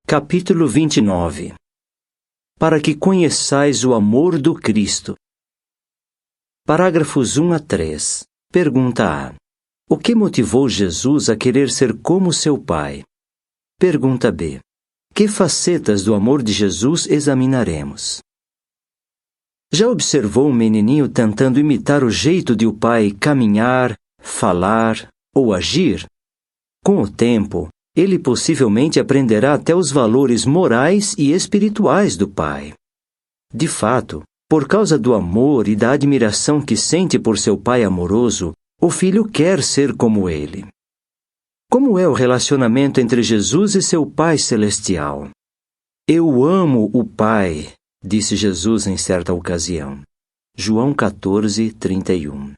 Capítulo 29. Para que conheçais o amor do Cristo. Parágrafos 1 a 3. Pergunta A. O que motivou Jesus a querer ser como seu Pai? Pergunta B. Que facetas do amor de Jesus examinaremos? Já observou um menininho tentando imitar o jeito de o pai caminhar, falar ou agir? Com o tempo, ele possivelmente aprenderá até os valores morais e espirituais do pai. De fato, por causa do amor e da admiração que sente por seu pai amoroso, o filho quer ser como ele. Como é o relacionamento entre Jesus e seu Pai Celestial? Eu amo o Pai, disse Jesus em certa ocasião. João 14, 31.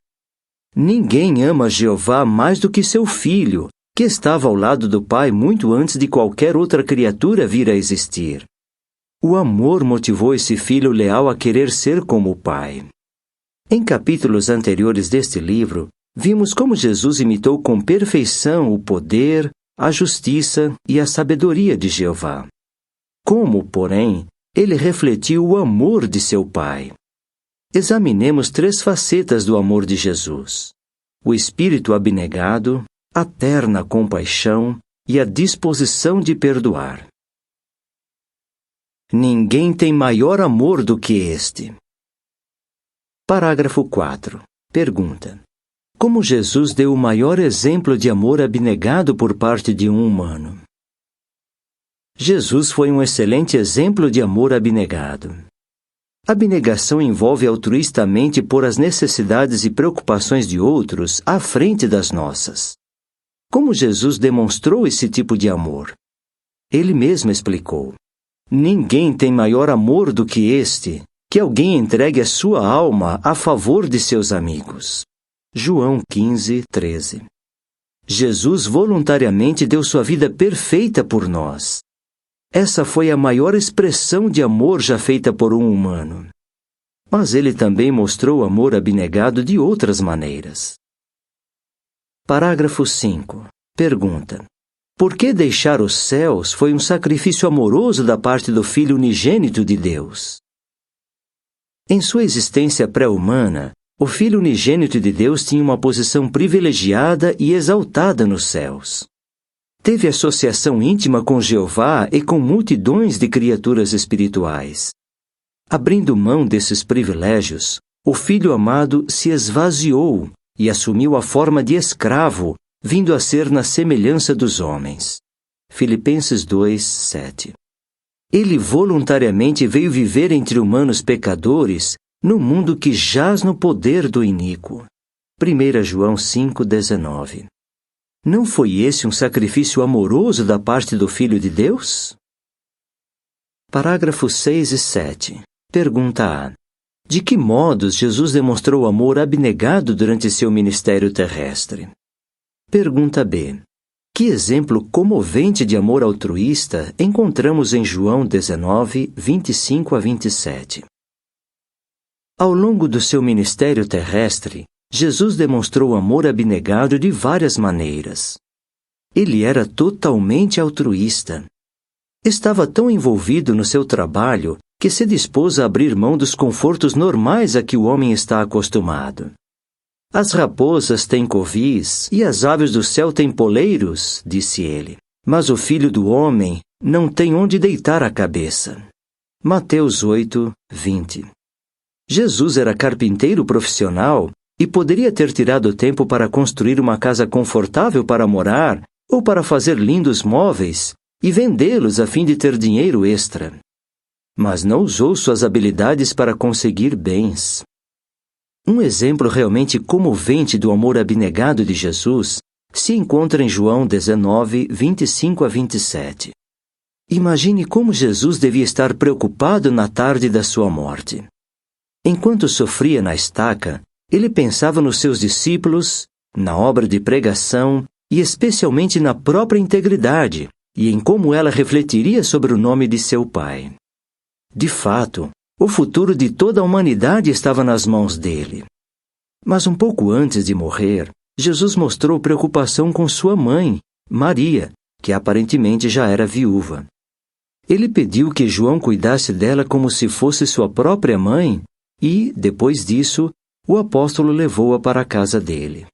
Ninguém ama Jeová mais do que seu filho, que estava ao lado do Pai muito antes de qualquer outra criatura vir a existir. O amor motivou esse filho leal a querer ser como o Pai. Em capítulos anteriores deste livro, vimos como Jesus imitou com perfeição o poder, a justiça e a sabedoria de Jeová. Como, porém, ele refletiu o amor de seu Pai. Examinemos 3 facetas do amor de Jesus: o espírito abnegado, a terna compaixão e a disposição de perdoar. Ninguém tem maior amor do que este. Parágrafo 4. Pergunta: como Jesus deu o maior exemplo de amor abnegado por parte de um humano? Jesus foi um excelente exemplo de amor abnegado. Abnegação envolve altruistamente pôr as necessidades e preocupações de outros à frente das nossas. Como Jesus demonstrou esse tipo de amor? Ele mesmo explicou: ninguém tem maior amor do que este, que alguém entregue a sua alma a favor de seus amigos. João 15, 13. Jesus voluntariamente deu sua vida perfeita por nós. Essa foi a maior expressão de amor já feita por um humano. Mas ele também mostrou amor abnegado de outras maneiras. Parágrafo 5. Pergunta: por que deixar os céus foi um sacrifício amoroso da parte do Filho unigênito de Deus? Em sua existência pré-humana, o Filho unigênito de Deus tinha uma posição privilegiada e exaltada nos céus. Teve associação íntima com Jeová e com multidões de criaturas espirituais. Abrindo mão desses privilégios, o Filho amado se esvaziou e assumiu a forma de escravo, vindo a ser na semelhança dos homens. Filipenses 2, 7. Ele voluntariamente veio viver entre humanos pecadores, no mundo que jaz no poder do iníquo. 1 João 5, 19. Não foi esse um sacrifício amoroso da parte do Filho de Deus? Parágrafos 6 e 7. Pergunta A. De que modos Jesus demonstrou amor abnegado durante seu ministério terrestre? Pergunta B. Que exemplo comovente de amor altruísta encontramos em João 19, 25 a 27? Ao longo do seu ministério terrestre, Jesus demonstrou amor abnegado de várias maneiras. Ele era totalmente altruísta. Estava tão envolvido no seu trabalho que se dispôs a abrir mão dos confortos normais a que o homem está acostumado. As raposas têm covis e as aves do céu têm poleiros, disse ele, mas o Filho do Homem não tem onde deitar a cabeça. Mateus 8, 20. Jesus era carpinteiro profissional e poderia ter tirado tempo para construir uma casa confortável para morar ou para fazer lindos móveis e vendê-los a fim de ter dinheiro extra. Mas não usou suas habilidades para conseguir bens. Um exemplo realmente comovente do amor abnegado de Jesus se encontra em João 19, 25 a 27. Imagine como Jesus devia estar preocupado na tarde da sua morte. Enquanto sofria na estaca, ele pensava nos seus discípulos, na obra de pregação e especialmente na própria integridade e em como ela refletiria sobre o nome de seu Pai. De fato, o futuro de toda a humanidade estava nas mãos dele. Mas um pouco antes de morrer, Jesus mostrou preocupação com sua mãe, Maria, que aparentemente já era viúva. Ele pediu que João cuidasse dela como se fosse sua própria mãe e, depois disso, o apóstolo levou-a para a casa dele.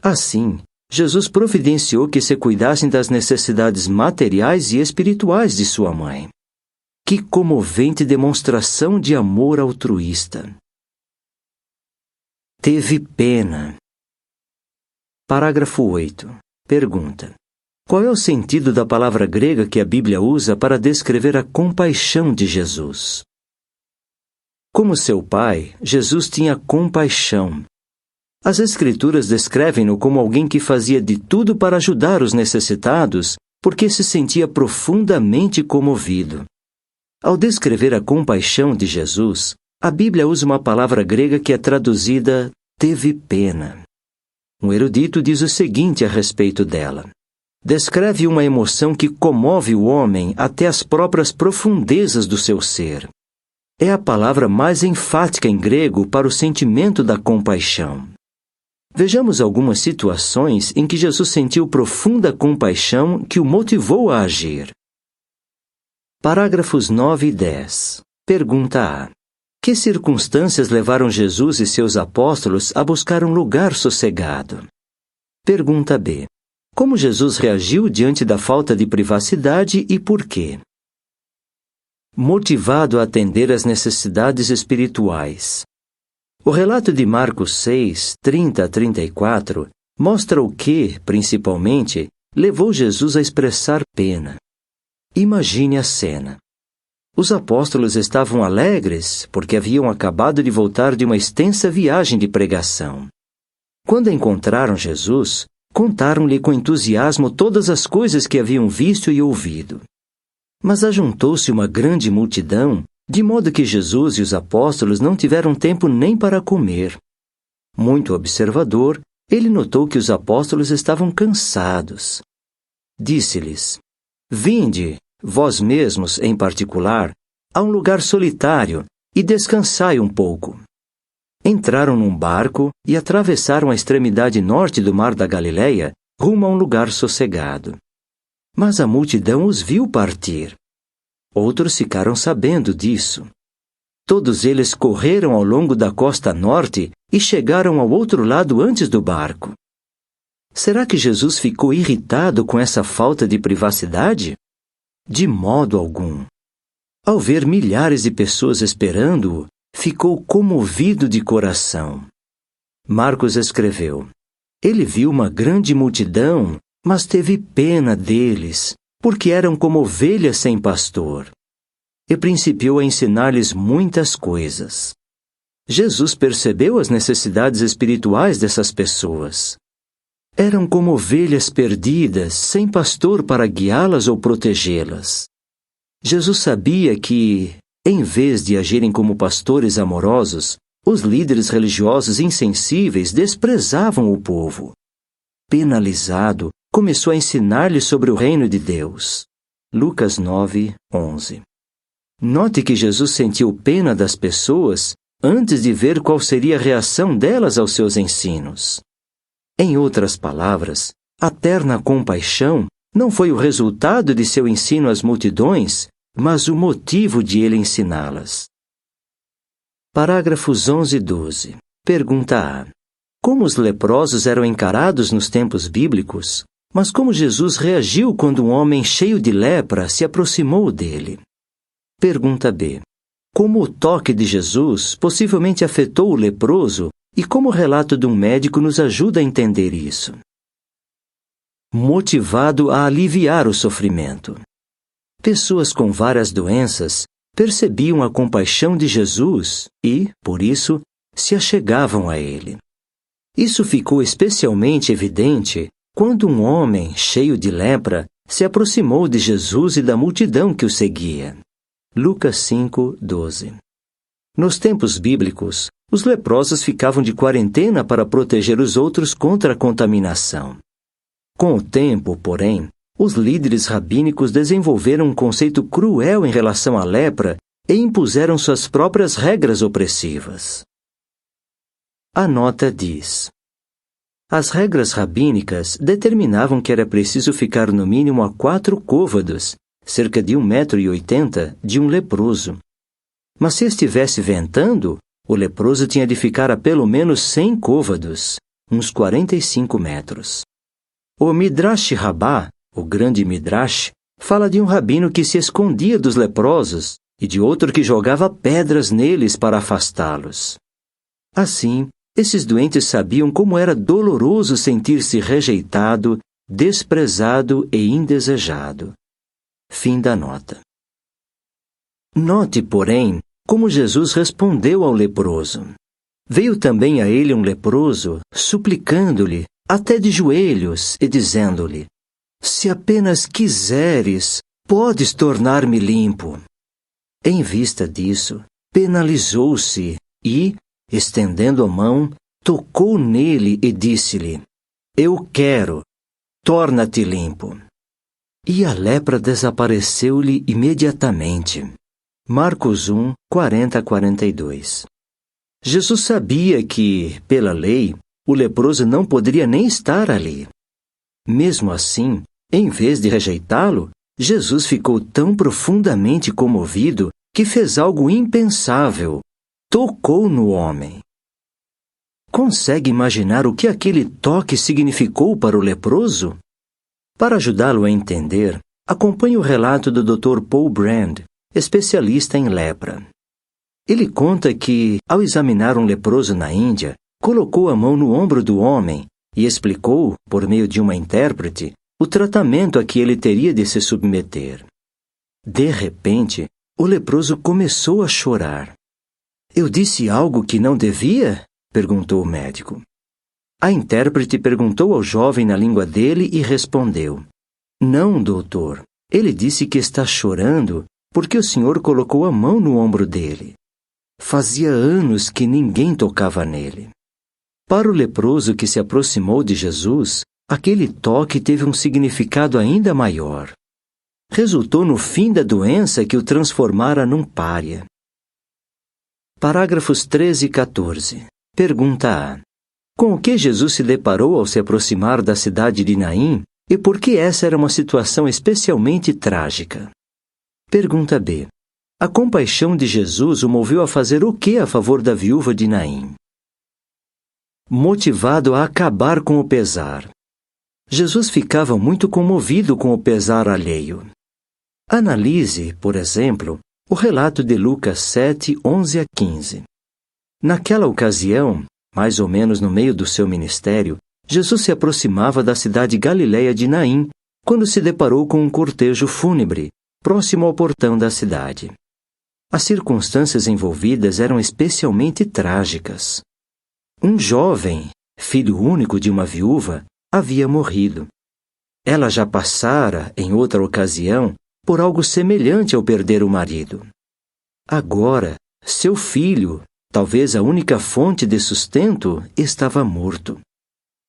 Assim, Jesus providenciou que se cuidassem das necessidades materiais e espirituais de sua mãe. Que comovente demonstração de amor altruísta! Teve pena. Parágrafo 8. Pergunta: qual é o sentido da palavra grega que a Bíblia usa para descrever a compaixão de Jesus? Como seu pai, Jesus tinha compaixão. As Escrituras descrevem-no como alguém que fazia de tudo para ajudar os necessitados, porque se sentia profundamente comovido. Ao descrever a compaixão de Jesus, a Bíblia usa uma palavra grega que é traduzida teve pena. Um erudito diz o seguinte a respeito dela: descreve uma emoção que comove o homem até as próprias profundezas do seu ser. É a palavra mais enfática em grego para o sentimento da compaixão. Vejamos algumas situações em que Jesus sentiu profunda compaixão que o motivou a agir. Parágrafos 9 e 10. Pergunta A. Que circunstâncias levaram Jesus e seus apóstolos a buscar um lugar sossegado? Pergunta B. Como Jesus reagiu diante da falta de privacidade e por quê? Motivado a atender às necessidades espirituais. O relato de Marcos 6, 30 a 34, mostra o que, principalmente, levou Jesus a expressar pena. Imagine a cena. Os apóstolos estavam alegres porque haviam acabado de voltar de uma extensa viagem de pregação. Quando encontraram Jesus, contaram-lhe com entusiasmo todas as coisas que haviam visto e ouvido. Mas ajuntou-se uma grande multidão, de modo que Jesus e os apóstolos não tiveram tempo nem para comer. Muito observador, ele notou que os apóstolos estavam cansados. Disse-lhes: vinde, vós mesmos em particular, a um lugar solitário e descansai um pouco. Entraram num barco e atravessaram a extremidade norte do mar da Galileia, rumo a um lugar sossegado. Mas a multidão os viu partir. Outros ficaram sabendo disso. Todos eles correram ao longo da costa norte e chegaram ao outro lado antes do barco. Será que Jesus ficou irritado com essa falta de privacidade? De modo algum. Ao ver milhares de pessoas esperando-o, ficou comovido de coração. Marcos escreveu: ele viu uma grande multidão, mas teve pena deles, porque eram como ovelhas sem pastor. E principiou a ensinar-lhes muitas coisas. Jesus percebeu as necessidades espirituais dessas pessoas. Eram como ovelhas perdidas, sem pastor para guiá-las ou protegê-las. Jesus sabia que, em vez de agirem como pastores amorosos, os líderes religiosos insensíveis desprezavam o povo. Penalizado, começou a ensinar-lhes sobre o reino de Deus. Lucas 9, 11. Note que Jesus sentiu pena das pessoas antes de ver qual seria a reação delas aos seus ensinos. Em outras palavras, a terna compaixão não foi o resultado de seu ensino às multidões, mas o motivo de ele ensiná-las. Parágrafos 11 e 12. Pergunta A. Como os leprosos eram encarados nos tempos bíblicos, mas como Jesus reagiu quando um homem cheio de lepra se aproximou dele? Pergunta B. Como o toque de Jesus possivelmente afetou o leproso e como o relato de um médico nos ajuda a entender isso? Motivado a aliviar o sofrimento. Pessoas com várias doenças percebiam a compaixão de Jesus e, por isso, se achegavam a ele. Isso ficou especialmente evidente quando um homem cheio de lepra se aproximou de Jesus e da multidão que o seguia. Lucas 5, 12. Nos tempos bíblicos, os leprosos ficavam de quarentena para proteger os outros contra a contaminação. Com o tempo, porém, os líderes rabínicos desenvolveram um conceito cruel em relação à lepra e impuseram suas próprias regras opressivas. A nota diz: as regras rabínicas determinavam que era preciso ficar no mínimo a 4 côvados cerca de 1,80 m, de um leproso. Mas se estivesse ventando, o leproso tinha de ficar a pelo menos 100 côvados, uns 45 metros. O Midrash Rabbah, o grande Midrash, fala de um rabino que se escondia dos leprosos e de outro que jogava pedras neles para afastá-los. Assim, esses doentes sabiam como era doloroso sentir-se rejeitado, desprezado e indesejado. Fim da nota. Note, porém, como Jesus respondeu ao leproso. Veio também a ele um leproso, suplicando-lhe, até de joelhos, e dizendo-lhe: Se apenas quiseres, podes tornar-me limpo. Em vista disso, penalizou-se e, estendendo a mão, tocou nele e disse-lhe: Eu quero, torna-te limpo. E a lepra desapareceu-lhe imediatamente. Marcos 1, 40-42. Jesus sabia que, pela lei, o leproso não poderia nem estar ali. Mesmo assim, em vez de rejeitá-lo, Jesus ficou tão profundamente comovido que fez algo impensável: tocou no homem. Consegue imaginar o que aquele toque significou para o leproso? Para ajudá-lo a entender, acompanhe o relato do Dr. Paul Brand, especialista em lepra. Ele conta que, ao examinar um leproso na Índia, colocou a mão no ombro do homem e explicou, por meio de uma intérprete, o tratamento a que ele teria de se submeter. De repente, o leproso começou a chorar. Eu disse algo que não devia? Perguntou o médico. A intérprete perguntou ao jovem na língua dele e respondeu: Não, doutor. Ele disse que está chorando porque o senhor colocou a mão no ombro dele. Fazia anos que ninguém tocava nele. Para o leproso que se aproximou de Jesus, aquele toque teve um significado ainda maior. Resultou no fim da doença que o transformara num pária. Parágrafos 13 e 14. Pergunta A. Com o que Jesus se deparou ao se aproximar da cidade de Naim e por que essa era uma situação especialmente trágica? Pergunta B. A compaixão de Jesus o moveu a fazer o que a favor da viúva de Naim? Motivado a acabar com o pesar. Jesus ficava muito comovido com o pesar alheio. Analise, por exemplo, o relato de Lucas 7, 11-15. Naquela ocasião, mais ou menos no meio do seu ministério, Jesus se aproximava da cidade galileia de Naim, quando se deparou com um cortejo fúnebre, próximo ao portão da cidade. As circunstâncias envolvidas eram especialmente trágicas. Um jovem, filho único de uma viúva, havia morrido. Ela já passara, em outra ocasião, por algo semelhante ao perder o marido. Agora, seu filho, talvez a única fonte de sustento, estava morto.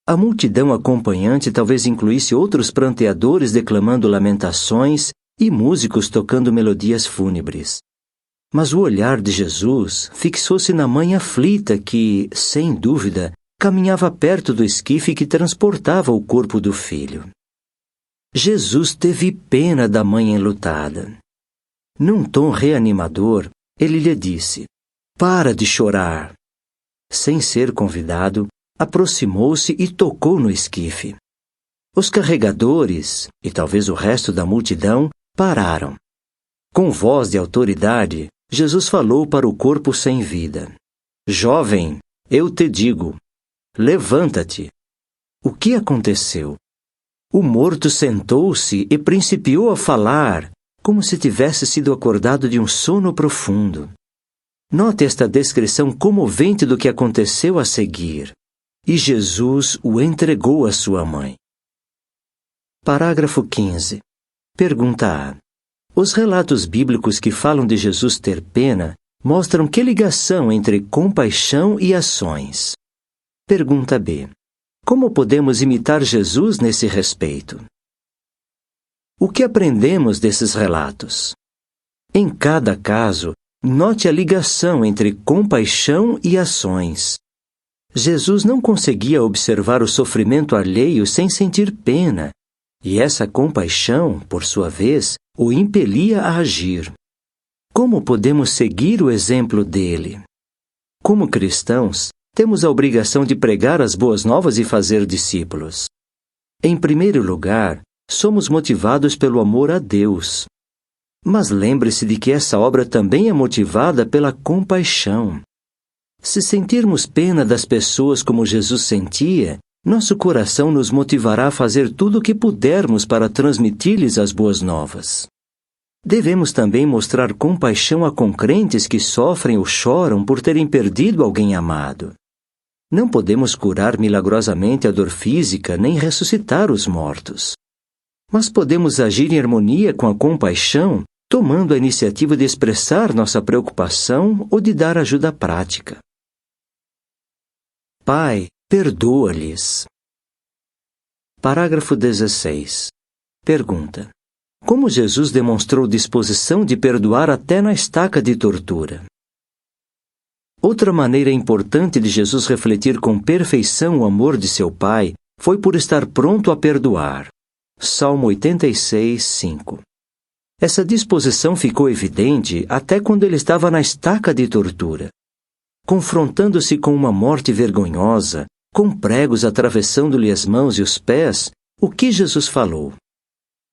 A multidão acompanhante talvez incluísse outros pranteadores declamando lamentações e músicos tocando melodias fúnebres. Mas o olhar de Jesus fixou-se na mãe aflita que, sem dúvida, caminhava perto do esquife que transportava o corpo do filho. Jesus teve pena da mãe enlutada. Num tom reanimador, ele lhe disse: Para de chorar. Sem ser convidado, aproximou-se e tocou no esquife. Os carregadores, e talvez o resto da multidão, pararam. Com voz de autoridade, Jesus falou para o corpo sem vida: Jovem, eu te digo, levanta-te. O que aconteceu? O morto sentou-se e principiou a falar, como se tivesse sido acordado de um sono profundo. Note esta descrição comovente do que aconteceu a seguir. E Jesus o entregou à sua mãe. Parágrafo 15. Pergunta A. Os relatos bíblicos que falam de Jesus ter pena mostram que ligação entre compaixão e ações. Pergunta B. Como podemos imitar Jesus nesse respeito? O que aprendemos desses relatos? Em cada caso, note a ligação entre compaixão e ações. Jesus não conseguia observar o sofrimento alheio sem sentir pena, e essa compaixão, por sua vez, o impelia a agir. Como podemos seguir o exemplo dele? Como cristãos, temos a obrigação de pregar as boas novas e fazer discípulos. Em primeiro lugar, somos motivados pelo amor a Deus. Mas lembre-se de que essa obra também é motivada pela compaixão. Se sentirmos pena das pessoas como Jesus sentia, nosso coração nos motivará a fazer tudo o que pudermos para transmitir-lhes as boas novas. Devemos também mostrar compaixão a concrentes que sofrem ou choram por terem perdido alguém amado. Não podemos curar milagrosamente a dor física nem ressuscitar os mortos. Mas podemos agir em harmonia com a compaixão, tomando a iniciativa de expressar nossa preocupação ou de dar ajuda prática. Pai, perdoa-lhes. Parágrafo 16. Pergunta: como Jesus demonstrou disposição de perdoar até na estaca de tortura? Outra maneira importante de Jesus refletir com perfeição o amor de seu Pai foi por estar pronto a perdoar. Salmo 86, 5. Essa disposição ficou evidente até quando ele estava na estaca de tortura. Confrontando-se com uma morte vergonhosa, com pregos atravessando-lhe as mãos e os pés, o que Jesus falou?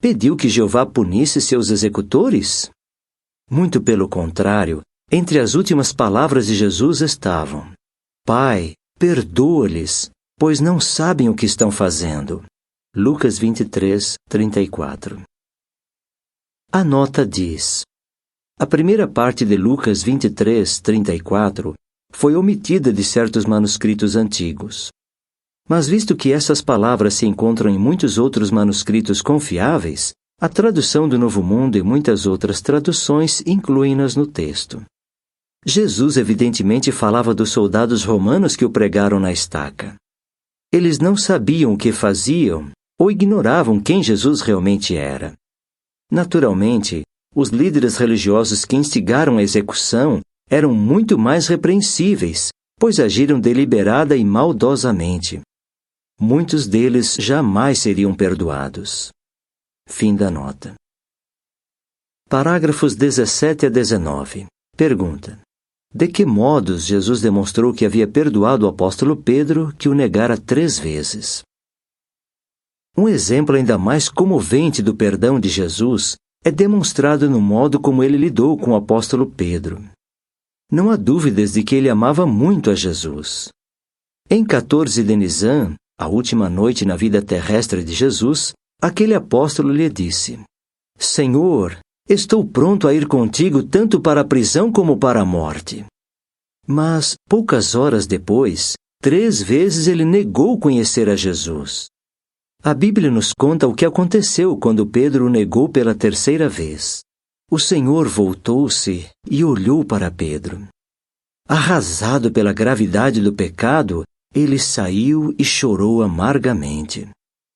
Pediu que Jeová punisse seus executores? Muito pelo contrário, entre as últimas palavras de Jesus estavam: Pai, perdoa-lhes, pois não sabem o que estão fazendo. Lucas 23, 34. A nota diz: a primeira parte de Lucas 23, 34 foi omitida de certos manuscritos antigos. Mas visto que essas palavras se encontram em muitos outros manuscritos confiáveis, a tradução do Novo Mundo e muitas outras traduções incluem-nas no texto. Jesus evidentemente falava dos soldados romanos que o pregaram na estaca. Eles não sabiam o que faziam ou ignoravam quem Jesus realmente era. Naturalmente, os líderes religiosos que instigaram a execução eram muito mais repreensíveis, pois agiram deliberada e maldosamente. Muitos deles jamais seriam perdoados. Fim da nota. Parágrafos 17 a 19. Pergunta: de que modos Jesus demonstrou que havia perdoado o apóstolo Pedro, que o negara 3 vezes? Um exemplo ainda mais comovente do perdão de Jesus é demonstrado no modo como ele lidou com o apóstolo Pedro. Não há dúvidas de que ele amava muito a Jesus. Em 14 de Nisan, a última noite na vida terrestre de Jesus, aquele apóstolo lhe disse: Senhor, estou pronto a ir contigo tanto para a prisão como para a morte. Mas, poucas horas depois, 3 vezes ele negou conhecer a Jesus. A Bíblia nos conta o que aconteceu quando Pedro o negou pela 3ª vez. O Senhor voltou-se e olhou para Pedro. Arrasado pela gravidade do pecado, ele saiu e chorou amargamente.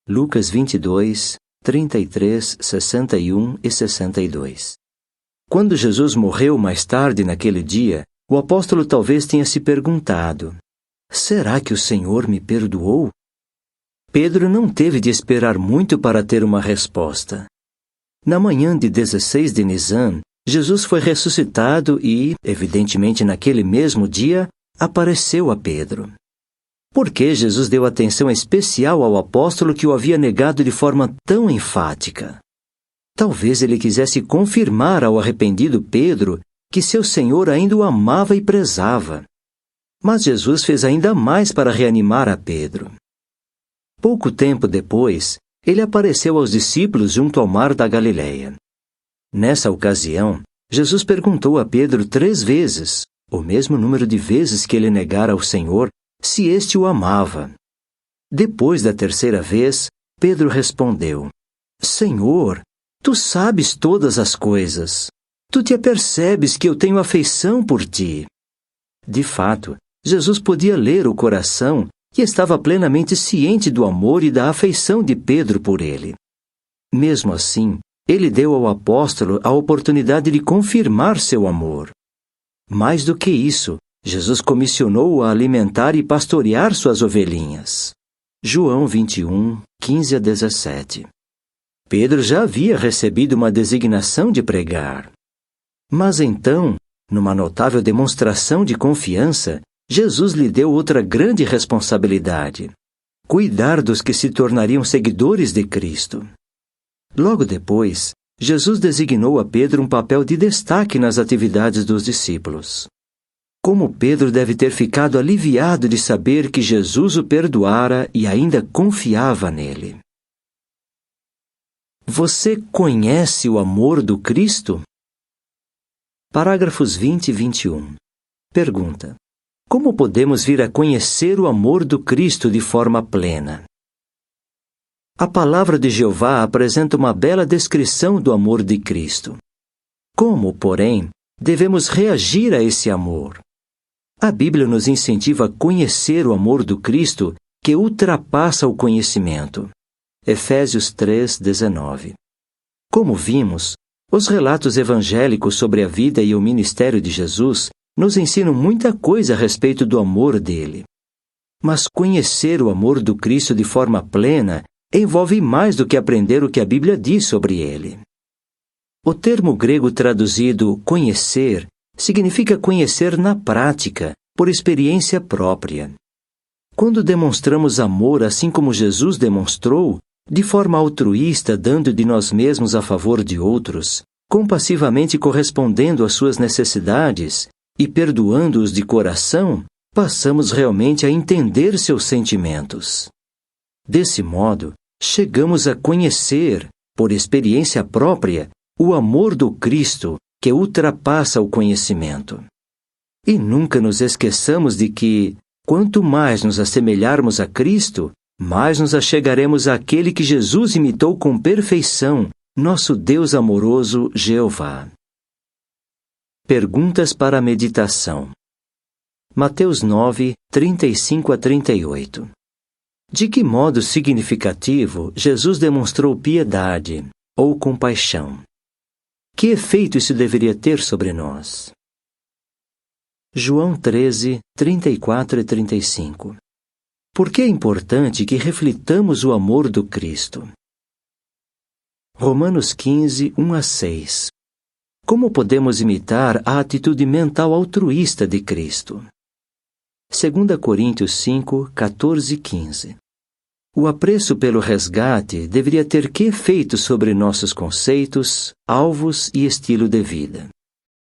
Lucas 22, 33, 61 e 62. Quando Jesus morreu mais tarde naquele dia, o apóstolo talvez tenha se perguntado: será que o Senhor me perdoou? Pedro não teve de esperar muito para ter uma resposta. Na manhã de 16 de Nisan, Jesus foi ressuscitado e, evidentemente naquele mesmo dia, apareceu a Pedro. Por que Jesus deu atenção especial ao apóstolo que o havia negado de forma tão enfática? Talvez ele quisesse confirmar ao arrependido Pedro que seu Senhor ainda o amava e prezava. Mas Jesus fez ainda mais para reanimar a Pedro. Pouco tempo depois, ele apareceu aos discípulos junto ao mar da Galileia. Nessa ocasião, Jesus perguntou a Pedro 3 vezes, o mesmo número de vezes que ele negara ao Senhor, se este o amava. Depois da 3ª vez, Pedro respondeu: Senhor, tu sabes todas as coisas. Tu te apercebes que eu tenho afeição por ti. De fato, Jesus podia ler o coração e estava plenamente ciente do amor e da afeição de Pedro por ele. Mesmo assim, ele deu ao apóstolo a oportunidade de confirmar seu amor. Mais do que isso, Jesus comissionou-o a alimentar e pastorear suas ovelhinhas. João 21, 15 a 17. Pedro já havia recebido uma designação de pregar. Mas então, numa notável demonstração de confiança, Jesus lhe deu outra grande responsabilidade: cuidar dos que se tornariam seguidores de Cristo. Logo depois, Jesus designou a Pedro um papel de destaque nas atividades dos discípulos. Como Pedro deve ter ficado aliviado de saber que Jesus o perdoara e ainda confiava nele. Você conhece o amor do Cristo? Parágrafos 20 e 21. Pergunta: como podemos vir a conhecer o amor do Cristo de forma plena? A palavra de Jeová apresenta uma bela descrição do amor de Cristo. Como, porém, devemos reagir a esse amor? A Bíblia nos incentiva a conhecer o amor do Cristo que ultrapassa o conhecimento. Efésios 3:19. Como vimos, os relatos evangélicos sobre a vida e o ministério de Jesus nos ensinam muita coisa a respeito do amor dele. Mas conhecer o amor do Cristo de forma plena envolve mais do que aprender o que a Bíblia diz sobre ele. O termo grego traduzido conhecer significa conhecer na prática, por experiência própria. Quando demonstramos amor assim como Jesus demonstrou, de forma altruísta, dando de nós mesmos a favor de outros, compassivamente correspondendo às suas necessidades e perdoando-os de coração, passamos realmente a entender seus sentimentos. Desse modo, chegamos a conhecer, por experiência própria, o amor do Cristo que ultrapassa o conhecimento. E nunca nos esqueçamos de que, quanto mais nos assemelharmos a Cristo, mais nos achegaremos àquele que Jesus imitou com perfeição, nosso Deus amoroso, Jeová. Perguntas para a meditação. Mateus 9, 35 a 38. De que modo significativo Jesus demonstrou piedade ou compaixão? Que efeito isso deveria ter sobre nós? João 13, 34 e 35. Por que é importante que reflitamos o amor do Cristo? Romanos 15, 1 a 6. Como podemos imitar a atitude mental altruísta de Cristo? 2 Coríntios 5, 14 e 15. O apreço pelo resgate deveria ter que efeito sobre nossos conceitos, alvos e estilo de vida?